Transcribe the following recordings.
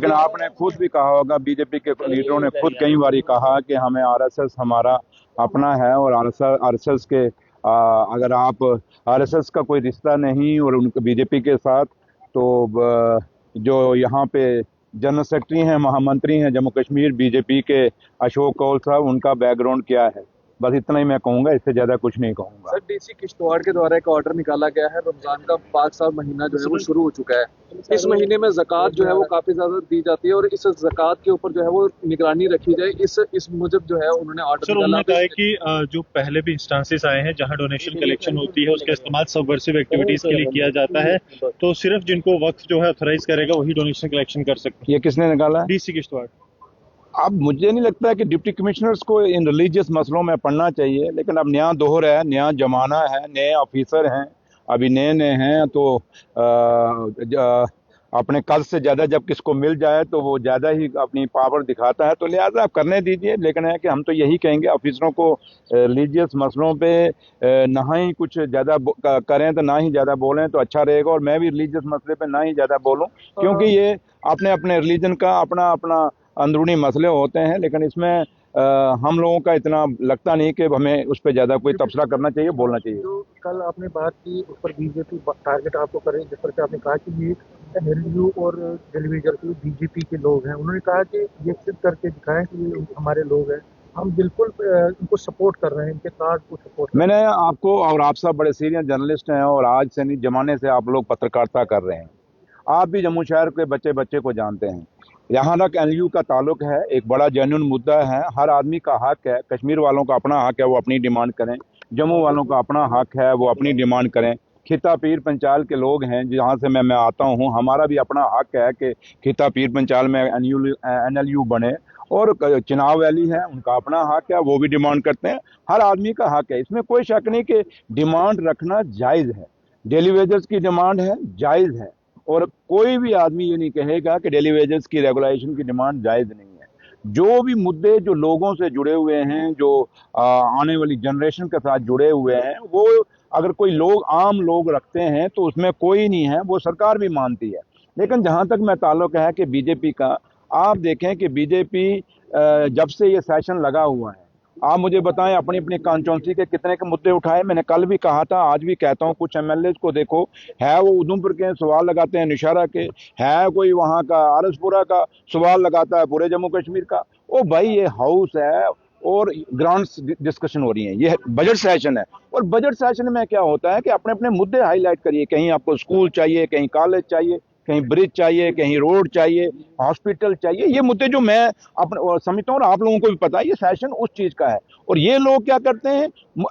लेकिन आपने खुद भी कहा होगा, बीजेपी के लीडरों ने खुद कई बार कहा कि हमें आरएसएस हमारा अपना है, और आरएसएस के अगर आप आरएसएस का कोई रिश्ता नहीं और उनके बीजेपी के साथ, तो जो यहाँ पे जनरल सेक्रेटरी हैं, महामंत्री हैं जम्मू कश्मीर बीजेपी के, अशोक कौल साहब, उनका बैकग्राउंड क्या है, बस इतना ही मैं कहूँगा, इससे ज़्यादा कुछ नहीं कहूँगा। सर, डीसी किश्तवाड़ के द्वारा एक ऑर्डर निकाला गया है, रमजान का पाक साल महीना जो है वो शुरू हो चुका है। इस महीने में ज़कात जो है वो काफी ज्यादा दी जाती है, और इस ज़कात के ऊपर जो है वो निगरानी रखी जाए, इस मुजब जो है उन्होंने ऑर्डर निकाला। उन्होंने कहा है कि जो पहले भी इंस्टांसेस आए हैं जहां डोनेशन कलेक्शन होती है उसका इस्तेमाल सबवर्सिव एक्टिविटीज के लिए किया जाता है, तो सिर्फ जिनको वक्फ जो है ऑथराइज करेगा वही डोनेशन कलेक्शन कर सकते हैं। ये किसने निकाला? डीसी किश्तवाड़। अब मुझे नहीं लगता है कि डिप्टी कमिश्नर्स को इन रिलीजियस मसलों में पढ़ना चाहिए, लेकिन अब नया दौर है, नया जमाना है, नए ऑफिसर हैं, अभी नए नए हैं, तो अपने कद से ज़्यादा जब किसको मिल जाए तो वो ज़्यादा ही अपनी पावर दिखाता है, तो लिहाजा आप करने दीजिए। लेकिन है कि हम तो यही कहेंगे ऑफिसरों को, रिलीजियस मसलों पे ना ही कुछ ज़्यादा करें, तो ना ही ज़्यादा बोलें तो अच्छा रहेगा, और मैं भी रिलीजियस मसले पे ना ही ज़्यादा बोलूँ, क्योंकि ये अपने अपने रिलीजन का अपना अपना अंदरूनी मसले होते हैं। लेकिन इसमें हम लोगों का इतना लगता नहीं कि हमें उस पर ज़्यादा कोई तबसरा करना चाहिए, बोलना चाहिए। जो कल आपने बात की उस पर बीजेपी टारगेट आपको करे, जिस पर आपने कहा कि ये एनएलयू और टेलीविजन के बीजेपी के लोग हैं, उन्होंने कहा कि ये सिद्ध करके दिखाएं कि ये हमारे लोग हैं, हम बिल्कुल इनको सपोर्ट कर रहे हैं, इनके काज को सपोर्ट। मैंने आपको, और आप सब बड़े सीनियर जर्नलिस्ट हैं और आज से नहीं जमाने से आप लोग पत्रकारिता कर रहे हैं, आप भी जम्मू शहर के बच्चे बच्चे को जानते हैं। यहाँ तक एनएलयू का ताल्लुक है, एक बड़ा जेन्युइन मुद्दा है, हर आदमी का हक है, कश्मीर वालों का अपना हक है वो अपनी डिमांड करें, जम्मू वालों का अपना हक है वो अपनी डिमांड करें। खिता पीर पंचाल के लोग हैं जहाँ से मैं आता हूँ, हमारा भी अपना हक है कि खिता पीर पंचाल में एनएलयू बने, और चुनाव वैली है उनका अपना हक है, वो भी डिमांड करते हैं, हर आदमी का हक है, इसमें कोई शक नहीं कि डिमांड रखना जायज़ है। डेली वेजेस की डिमांड है, जायज़ है, और कोई भी आदमी ये नहीं कहेगा कि डेली वेजेस की रेगुलेशन की डिमांड जायज़ नहीं है। जो भी मुद्दे जो लोगों से जुड़े हुए हैं, जो आने वाली जनरेशन के साथ जुड़े हुए हैं, वो अगर कोई लोग आम लोग रखते हैं तो उसमें कोई नहीं है, वो सरकार भी मानती है। लेकिन जहाँ तक मैं ताल्लुक है कि बीजेपी का, आप देखें कि बीजेपी जब से ये सेशन लगा हुआ है, आप मुझे बताएं अपनी अपनी कॉन्स्टिट्यूंसी के कितने के मुद्दे उठाए। मैंने कल भी कहा था, आज भी कहता हूं, कुछ एमएलए को देखो, है वो उधमपुर के सवाल लगाते हैं निशारा के, है कोई वहां का आरसपुरा का सवाल लगाता है पूरे जम्मू कश्मीर का। ओ भाई, ये हाउस है और ग्रांट्स डिस्कशन हो रही है, ये बजट सेशन है, और बजट सेशन में क्या होता है कि अपने अपने मुद्दे हाईलाइट करिए। कहीं आपको स्कूल चाहिए, कहीं कॉलेज चाहिए, कहीं ब्रिज चाहिए, कहीं रोड चाहिए, हॉस्पिटल चाहिए, ये मुद्दे जो मैं अपने समझता हूँ और आप लोगों को भी पता है, ये सेशन उस चीज का है। और ये लोग क्या करते हैं,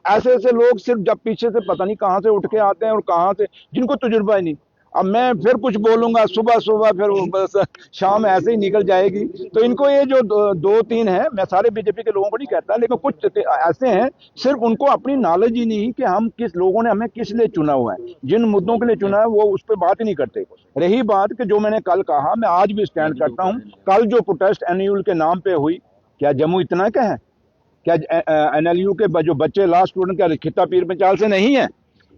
ऐसे ऐसे लोग सिर्फ जब पीछे से पता नहीं कहाँ से उठ के आते हैं और कहाँ से, जिनको तजुर्बा ही नहीं। अब मैं फिर कुछ बोलूंगा सुबह सुबह, फिर बस शाम ऐसे ही निकल जाएगी। तो इनको ये जो दो तीन है, मैं सारे बीजेपी के लोगों को नहीं कहता, लेकिन कुछ ऐसे हैं, सिर्फ उनको अपनी नॉलेज ही नहीं कि हम किस लोगों ने हमें किस लिए चुना हुआ है, जिन मुद्दों के लिए चुना है वो उस पर बात ही नहीं करते। रही बात कि जो मैंने कल कहा, मैं आज भी स्टैंड करता हूँ, कल जो प्रोटेस्ट एनएलयू के नाम पे हुई, क्या जम्मू इतना का है? क्या एनएलयू के जो बच्चे लास्ट स्टूडेंट क्या खिता पीर पंचाल से नहीं है?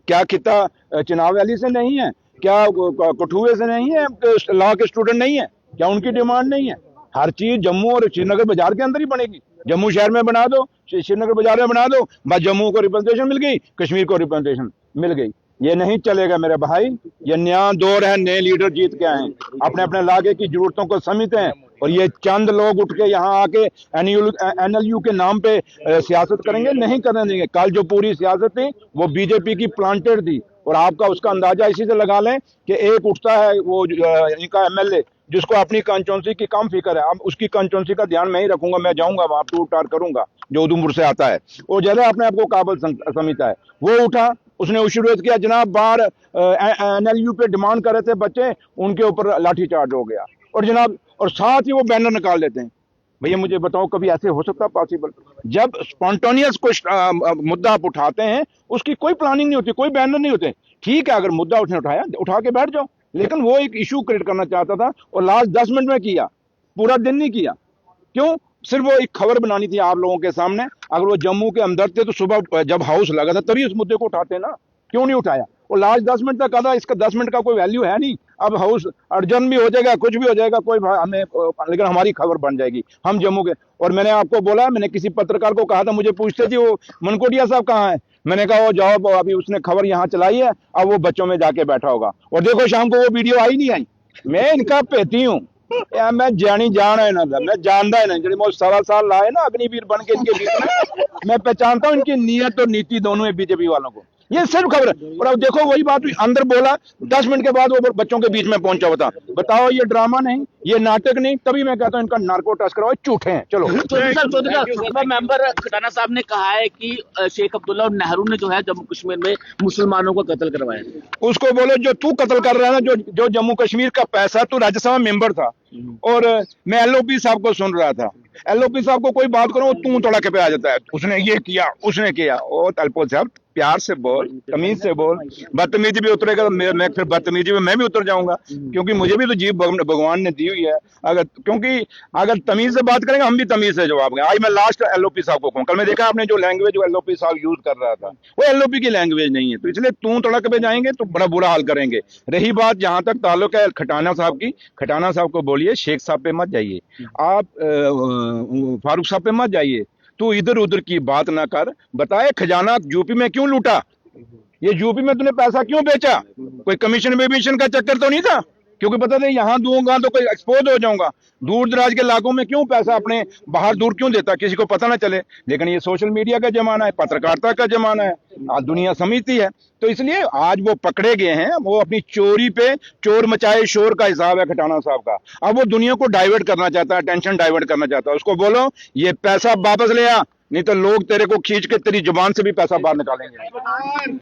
क्या खिता चुनाव वैली से नहीं है? क्या कठुए से नहीं है? लॉ के स्टूडेंट नहीं है? क्या उनकी डिमांड नहीं है? हर चीज जम्मू और श्रीनगर बाजार के अंदर ही बनेगी। जम्मू शहर में बना दो, श्रीनगर बाजार में बना दो, बस जम्मू को रिप्रेजेंटेशन मिल गई, कश्मीर को रिप्रेजेंटेशन मिल गई। ये नहीं चलेगा मेरे भाई, ये नया दौर है, नए लीडर जीत के आए हैं, अपने अपने इलाके की जरूरतों को समझते हैं, और ये चंद लोग उठ के यहाँ आके एनएलयू के नाम पे सियासत करेंगे, नहीं करने देंगे। कल जो पूरी सियासत थी वो बीजेपी की प्लांटेड थी, और आपका उसका अंदाजा इसी से लगा लें कि एक उठता है वो इनका एमएलए जिसको अपनी कॉन्स्टिट्यूंसी की कम फिक्र है, अब उसकी कॉन्स्टिट्यूंसी का ध्यान मैं ही रखूंगा, मैं जाऊंगा वहां टूर टार करूंगा, जो उधमपुर से आता है, वो ज्यादा अपने आप को काबिल समझता है। वो उठा, उसने विरोध किया, जनाब बाहर एनएलयू पे डिमांड कर रहे थे बच्चे, उनके ऊपर लाठीचार्ज हो गया, और जनाब और साथ ही वो बैनर निकाल लेते हैं। भैया मुझे बताओ, कभी ऐसे हो सकता पॉसिबल? जब स्पॉन्टेनियस कोई मुद्दा आप उठाते हैं, उसकी कोई प्लानिंग नहीं होती, कोई बैनर नहीं होते। ठीक है, अगर मुद्दा उसने उठाया, उठा के बैठ जाओ, लेकिन वो एक इशू क्रिएट करना चाहता था और लास्ट 10 मिनट में किया, पूरा दिन नहीं किया। क्यों? सिर्फ वो एक खबर बनानी थी आप लोगों के सामने। अगर वो जम्मू के अंदर थे तो सुबह जब हाउस लगा था तभी उस मुद्दे को उठाते ना, क्यों नहीं उठाया? और लास्ट 10 मिनट तक कहा, इसका 10 मिनट का कोई वैल्यू है नहीं। अब हाउस अर्जन भी हो जाएगा, कुछ भी हो जाएगा, कोई हमें, लेकिन हमारी खबर बन जाएगी, हम जम्मू के। और मैंने आपको बोला, मैंने किसी पत्रकार को कहा था, मुझे पूछते थे वो मनकोटिया साहब कहाँ है, मैंने कहा वो जाओ, अभी उसने खबर यहाँ चलाई है, अब वो बच्चों में जाके बैठा होगा। और देखो शाम को वो वीडियो आई नहीं आई। मैं इनका पेती हूँ यार, मैं जानी जान है ना, मैं जानता है ना, जो 1.25 साल लाए ना अग्निवीर बन के इनके बीच में, मैं पहचानता हूँ इनकी नीयत और नीति दोनों है बीजेपी वालों को। ये सिर्फ खबर है। और अब देखो वही बात हुई, अंदर बोला, 10 मिनट के बाद वो बच्चों के बीच में पहुंचा होता। बताओ ये ड्रामा नहीं, ये नाटक नहीं, तभी मैं कहता हूँ इनका नार्को टेस्ट कराओ, झूठे हैं। चलो चौधरी मेंबर खटाना साहब ने कहा है कि शेख अब्दुल्ला और नेहरू ने जो है जम्मू कश्मीर में मुसलमानों को कत्ल करवाया। उसको बोलो जो तू कत्ल कर रहा है ना, जो जम्मू कश्मीर का पैसा, तू राज्यसभा मेंबर था और मैं एलओपी साहब को सुन रहा था। एलओपी साहब को कोई बात करो वो तू तोड़ा के पे आ जाता है, उसने ये किया, उसने किया। ओ तलपोत साहब प्यार से बोल, तमीज से बोल। बदतमीजी भी उतरेगा तो मैं फिर बदतमीजी में मैं भी उतर जाऊंगा, क्योंकि मुझे भी तो जीव भगवान ने दी हुई है। क्योंकि अगर तमीज से बात करेंगे हम भी तमीज से जवाब देंगे। आज मैं लास्ट एलओपी साहब को कहूँ, कल मैं देखा आपने जो लैंग्वेज एलओपी साहब यूज कर रहा था वो एलओपी की लैंग्वेज नहीं है, तो इसलिए तू तड़क पे जाएंगे तो बड़ा बुरा हाल करेंगे। रही बात जहां तक ताल्लुक है खटाना साहब की, खटाना साहब को बोलिए शेख साहब पे मत जाइए, आप फारूक साहब पे मत जाइए, तू इधर उधर की बात ना कर। बताए खजाना यूपी में क्यों लूटा, ये यूपी में तूने पैसा क्यों बेचा, कोई कमीशन वेमिशन का चक्कर तो नहीं था, क्योंकि पता था यहाँ दूंगा तो कोई एक्सपोज हो जाऊंगा। दूर दराज के इलाकों में क्यों पैसा अपने बाहर दूर क्यों देता, किसी को पता ना चले। लेकिन ये सोशल मीडिया का जमाना है, पत्रकारिता का जमाना है, आज दुनिया समझती है, तो इसलिए आज वो पकड़े गए हैं। वो अपनी चोरी पे चोर मचाए शोर का हिसाब है खटाना साहब का। अब वो दुनिया को डाइवर्ट करना चाहता है, टेंशन डाइवर्ट करना चाहता है। उसको बोलो ये पैसा वापस ले आ, नहीं तो लोग तेरे को खींच के तेरी जुबान से भी पैसा बाहर निकालेंगे।